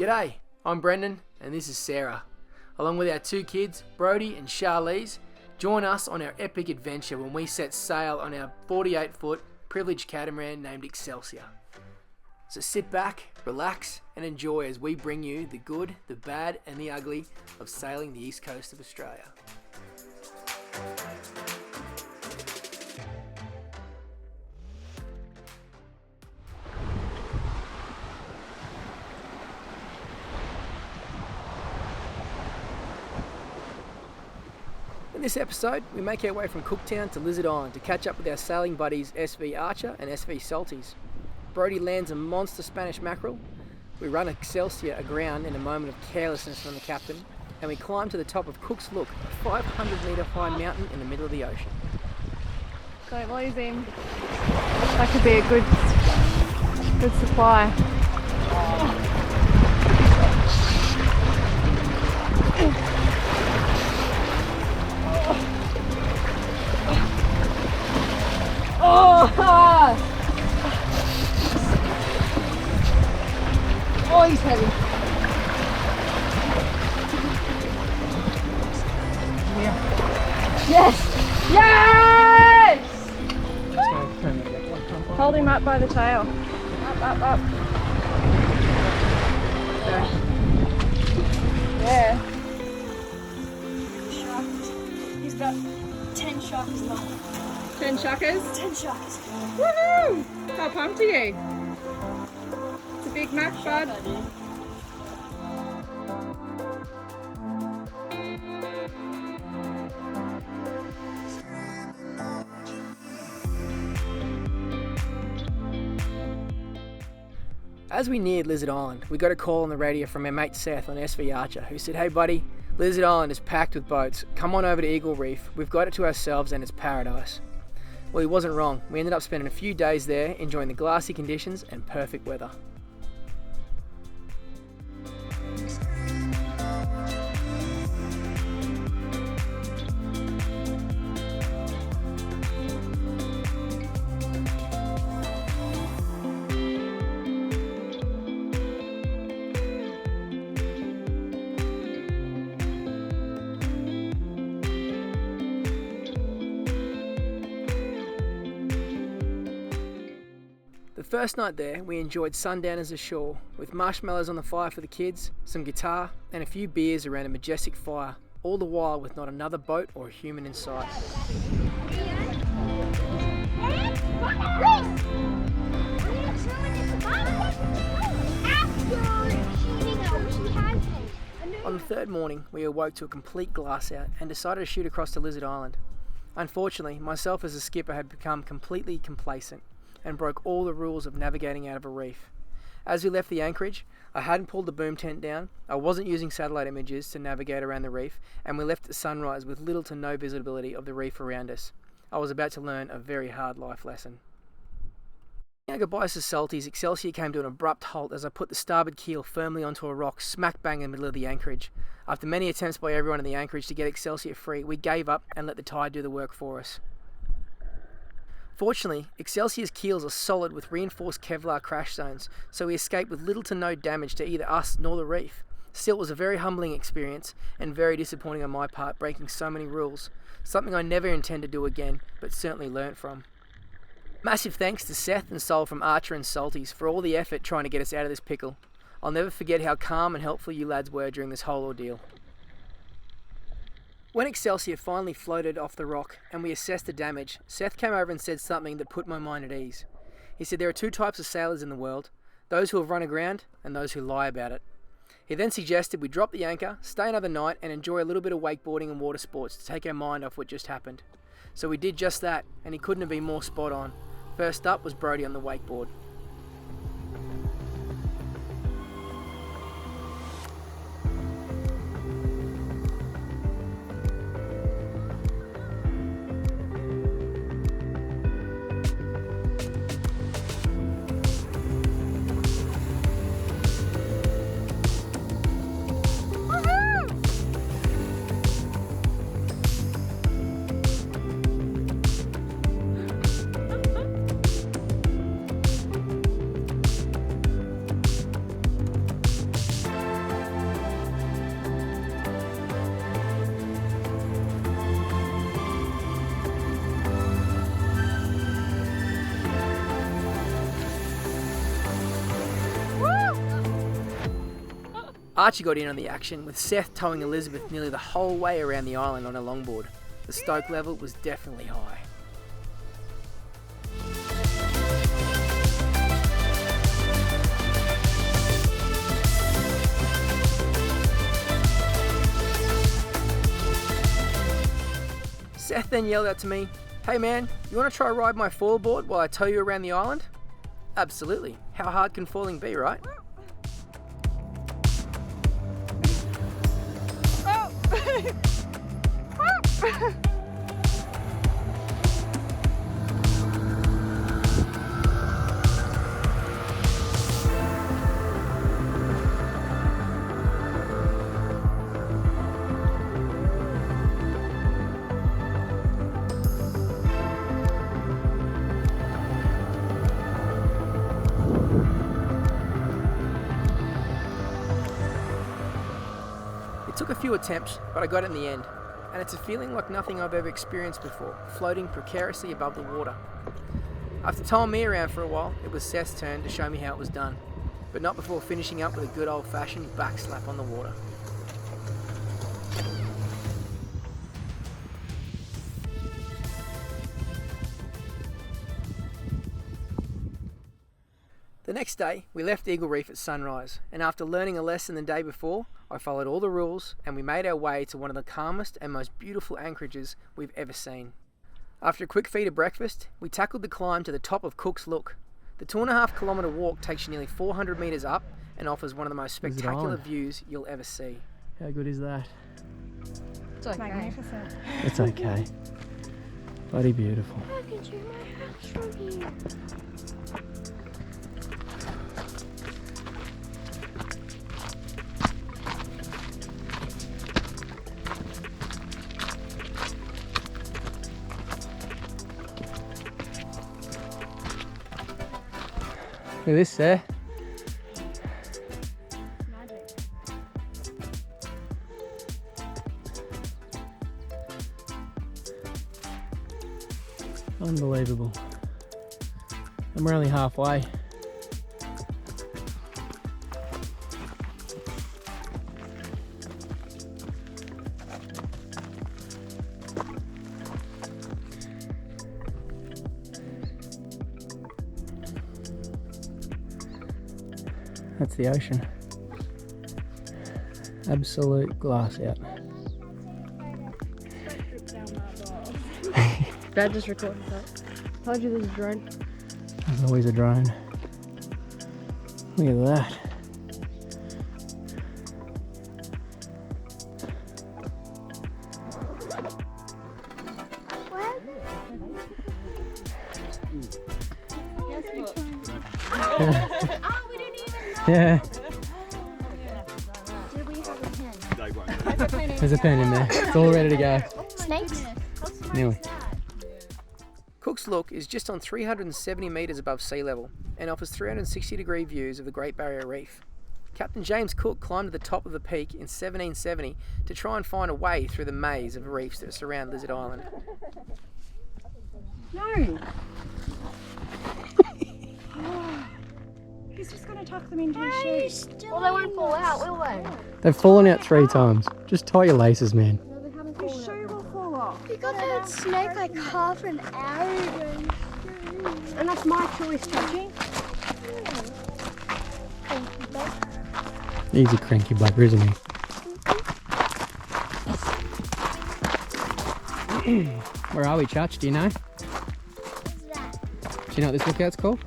G'day, I'm Brendan and this is Sarah. Along with our two kids, Brody and Charlize, join us on our epic adventure when we set sail on our 48-foot privileged catamaran named Excelsior. So sit back, relax and enjoy as we bring you the good, the bad and the ugly of sailing the east coast of Australia. In this episode, we make our way from Cooktown to Lizard Island to catch up with our sailing buddies SV Archer and SV Salties. Brody lands a monster Spanish mackerel. We run Excelsior aground in a moment of carelessness from the captain, and we climb to the top of Cook's Look, a 500-metre high mountain in the middle of the ocean. Don't lose him. That could be a good supply. Oh, he's heavy. Yeah. Yes! Yes! Hold him up by the tail. Up. Yeah. He's got 10 sharks long. 10 shuckers? 10 sharks. Woohoo! How pumped are you? It's a big mac, bud. As we neared Lizard Island, we got a call on the radio from our mate Seth on SV Archer, who said, "Hey buddy, Lizard Island is packed with boats. Come on over to Eagle Reef. We've got it to ourselves and it's paradise." Well, he wasn't wrong. We ended up spending a few days there, enjoying the glassy conditions and perfect weather. The first night there, we enjoyed sundowners ashore, with marshmallows on the fire for the kids, some guitar, and a few beers around a majestic fire, all the while with not another boat or a human in sight. On the third morning, we awoke to a complete glass out and decided to shoot across to Lizard Island. Unfortunately, myself as a skipper had become completely complacent and broke all the rules of navigating out of a reef. As we left the anchorage, I hadn't pulled the boom tent down, I wasn't using satellite images to navigate around the reef, and we left at sunrise with little to no visibility of the reef around us. I was about to learn a very hard life lesson. Our goodbyes to Salties, Excelsior came to an abrupt halt as I put the starboard keel firmly onto a rock smack bang in the middle of the anchorage. After many attempts by everyone in the anchorage to get Excelsior free, we gave up and let the tide do the work for us. Fortunately, Excelsior's keels are solid with reinforced Kevlar crash zones, so we escaped with little to no damage to either us nor the reef. Still, it was a very humbling experience and very disappointing on my part, breaking so many rules. Something I never intend to do again, but certainly learnt from. Massive thanks to Seth and Sol from Archer and Salties for all the effort trying to get us out of this pickle. I'll never forget how calm and helpful you lads were during this whole ordeal. When Excelsior finally floated off the rock and we assessed the damage, Seth came over and said something that put my mind at ease. He said there are two types of sailors in the world, those who have run aground and those who lie about it. He then suggested we drop the anchor, stay another night and enjoy a little bit of wakeboarding and water sports to take our mind off what just happened. So we did just that, and he couldn't have been more spot on. First up was Brody on the wakeboard. Archie got in on the action, with Seth towing Elizabeth nearly the whole way around the island on a longboard. The stoke level was definitely high. Seth then yelled out to me, "Hey man, you want to try ride my foilboard while I tow you around the island?" Absolutely. How hard can falling be, right? It took a few attempts, but I got it in the end, and it's a feeling like nothing I've ever experienced before, floating precariously above the water. After towing me around for a while, it was Seth's turn to show me how it was done, but not before finishing up with a good old-fashioned back slap on the water. The next day, we left Eagle Reef at sunrise, and after learning a lesson the day before, I followed all the rules and we made our way to one of the calmest and most beautiful anchorages we've ever seen. After a quick feed of breakfast, we tackled the climb to the top of Cook's Look. The 2.5 kilometre walk takes you nearly 400 metres up and offers one of the most spectacular views you'll ever see. How good is that? It's okay. Magnificent. It's okay. Bloody beautiful. I can see my house from here. Look at this there. Magic. Unbelievable. And we're only halfway. That's the ocean. Absolute glass out. Dad just recorded that. Told you there's a drone. There's always a drone. Look at that. Oh, we didn't even know. Yeah, Do we have a pen? there's a pen in there. It's all ready to go. Snakes? Nearly. Cook's Look is just on 370 metres above sea level and offers 360-degree views of the Great Barrier Reef. Captain James Cook climbed to the top of the peak in 1770 to try and find a way through the maze of reefs that surround Lizard Island. No. He's just going to tuck them into his shoes. Well, they won't fall out, will they? They've fallen out 3 times. Just tie your laces, man. No, they haven't His fallen out. shoe will fall off. You got that snake like half an hour. And that's my choice, Chachi. He's a cranky bugger, isn't he? Where are we, Church? Do you know? Do you know what this lookout's called?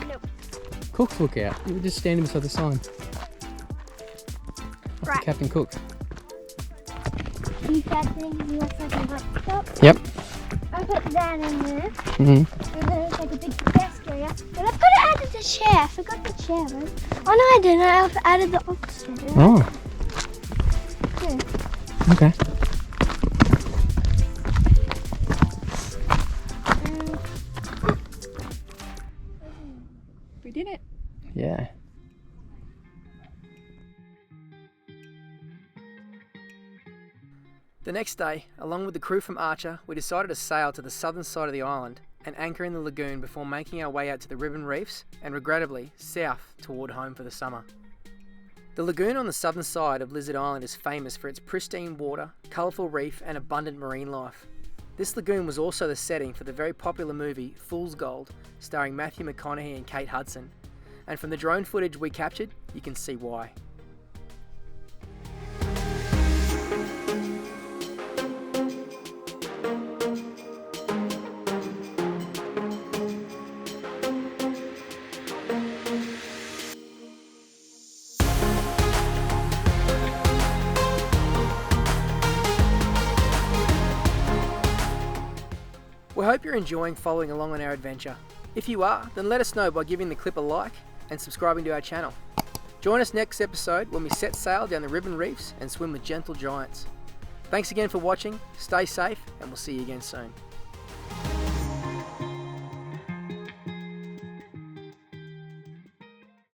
Nope. Cook's Lookout. You were just standing beside the sign. Right. Captain Cook. You that thing looks like a hot top. Yep. I put that in there. Mm-hmm. And then it's like a big desk area. And I've got to add the chair. I forgot the chair, right? Oh no, I didn't. I've added the office chair. Oh. Yeah. Okay. We did it. Yeah. The next day, along with the crew from Archer, we decided to sail to the southern side of the island and anchor in the lagoon before making our way out to the Ribbon Reefs and, regrettably, south toward home for the summer. The lagoon on the southern side of Lizard Island is famous for its pristine water, colourful reef and abundant marine life. This lagoon was also the setting for the very popular movie Fool's Gold, starring Matthew McConaughey and Kate Hudson. And from the drone footage we captured, you can see why. We hope you're enjoying following along on our adventure. If you are, then let us know by giving the clip a like and subscribing to our channel. Join us next episode when we set sail down the ribbon reefs and swim with gentle giants. Thanks again for watching, stay safe, and we'll see you again soon.